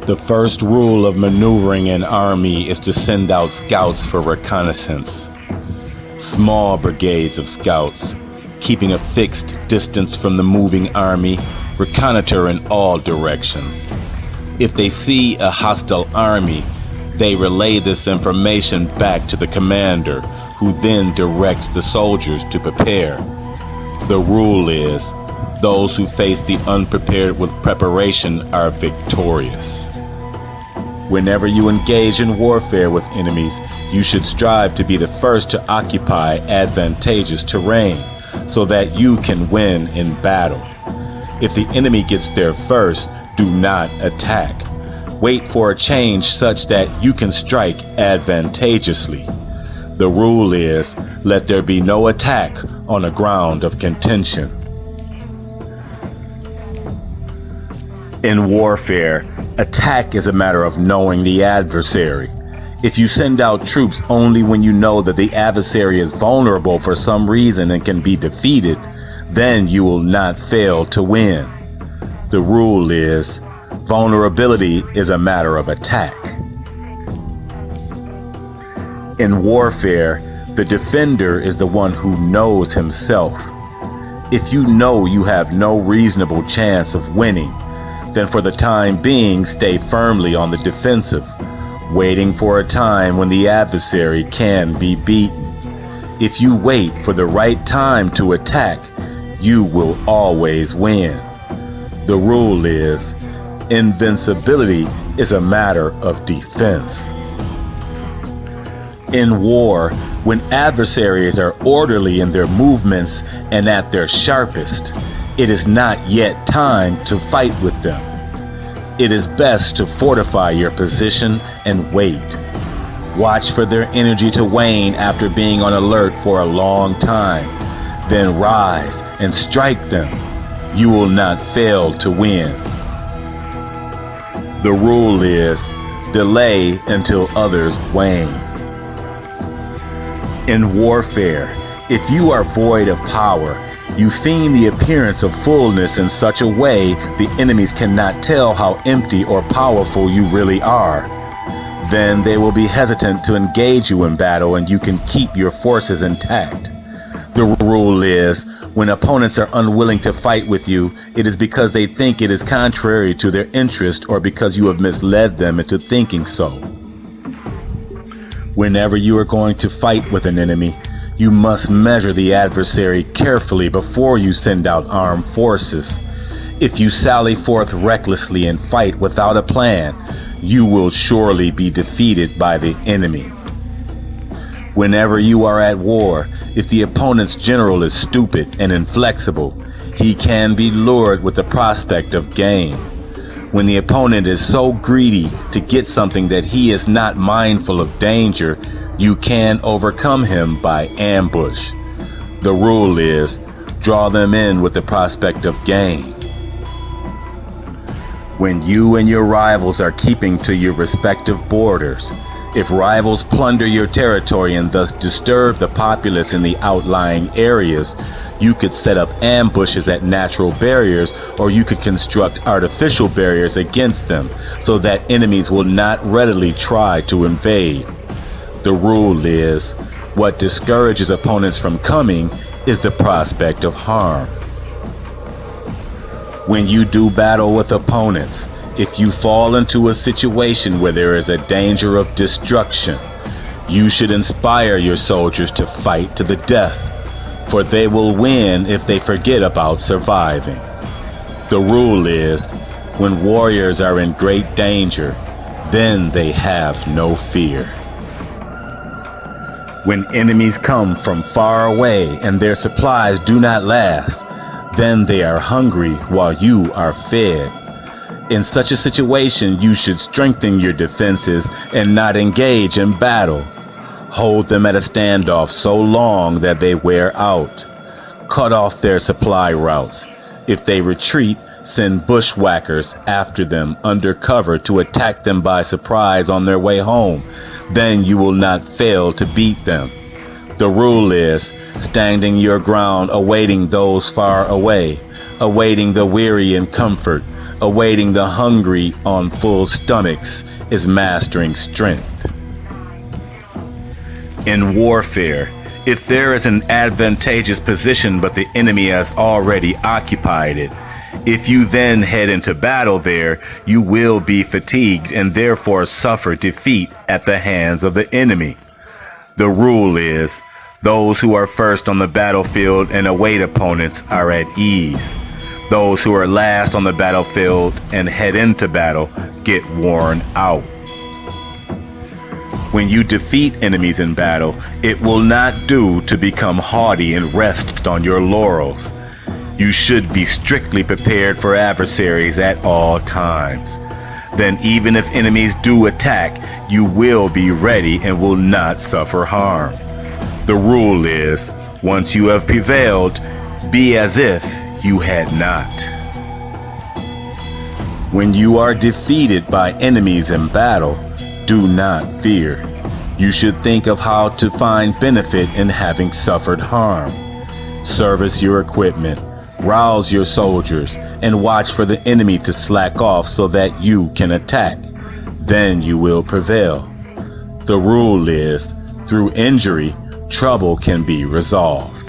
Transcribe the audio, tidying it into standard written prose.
The first rule of maneuvering an army is to send out scouts for reconnaissance. Small brigades of scouts, keeping a fixed distance from the moving army, reconnoiter in all directions. If they see a hostile army, they relay this information back to the commander, who then directs the soldiers to prepare. The rule is, those who face the unprepared with preparation are victorious. Whenever you engage in warfare with enemies, you should strive to be the first to occupy advantageous terrain so that you can win in battle. If the enemy gets there first, do not attack. Wait for a change such that you can strike advantageously. The rule is, let there be no attack on a ground of contention. In warfare, attack is a matter of knowing the adversary. If you send out troops only when you know that the adversary is vulnerable for some reason and can be defeated, then you will not fail to win. The rule is, vulnerability is a matter of attack. In warfare, the defender is the one who knows himself. If you know you have no reasonable chance of winning, then for the time being stay firmly on the defensive, waiting for a time when the adversary can be beaten. If you wait for the right time to attack, you will always win. The rule is, invincibility is a matter of defense. In war, when adversaries are orderly in their movements and at their sharpest, it is not yet time to fight with them. It is best to fortify your position and wait. Watch for their energy to wane after being on alert for a long time. Then rise and strike them. You will not fail to win. The rule is, delay until others wane. In warfare, if you are void of power, you feign the appearance of fullness in such a way the enemies cannot tell how empty or powerful you really are. Then they will be hesitant to engage you in battle and you can keep your forces intact. The rule is, when opponents are unwilling to fight with you, it is because they think it is contrary to their interest or because you have misled them into thinking so. Whenever you are going to fight with an enemy, you must measure the adversary carefully before you send out armed forces. If you sally forth recklessly and fight without a plan, you will surely be defeated by the enemy. Whenever you are at war, if the opponent's general is stupid and inflexible, he can be lured with the prospect of gain. When the opponent is so greedy to get something that he is not mindful of danger, you can overcome him by ambush. The rule is, draw them in with the prospect of gain. When you and your rivals are keeping to your respective borders, if rivals plunder your territory and thus disturb the populace in the outlying areas, you could set up ambushes at natural barriers, or you could construct artificial barriers against them so that enemies will not readily try to invade. The rule is, what discourages opponents from coming is the prospect of harm. When you do battle with opponents, if you fall into a situation where there is a danger of destruction, you should inspire your soldiers to fight to the death, for they will win if they forget about surviving. The rule is, when warriors are in great danger, then they have no fear. When enemies come from far away and their supplies do not last, then they are hungry while you are fed. In such a situation, you should strengthen your defenses and not engage in battle. Hold them at a standoff so long that they wear out. Cut off their supply routes. If they retreat, send bushwhackers after them under cover to attack them by surprise on their way home. Then you will not fail to beat them. The rule is, standing your ground, awaiting those far away, awaiting the weary in comfort, Awaiting the hungry on full stomachs is mastering strength. In warfare, if there is an advantageous position but the enemy has already occupied it, if you then head into battle there, you will be fatigued and therefore suffer defeat at the hands of the enemy. The rule is, those who are first on the battlefield and await opponents are at ease. Those who are last on the battlefield and head into battle get worn out. When you defeat enemies in battle, it will not do to become haughty and rest on your laurels. You should be strictly prepared for adversaries at all times. Then even if enemies do attack, you will be ready and will not suffer harm. The rule is, once you have prevailed, be as if you had not. When you are defeated by enemies in battle, do not fear. You should think of how to find benefit in having suffered harm. Service your equipment, rouse your soldiers, and watch for the enemy to slack off so that you can attack. Then you will prevail. The rule is, through injury, trouble can be resolved.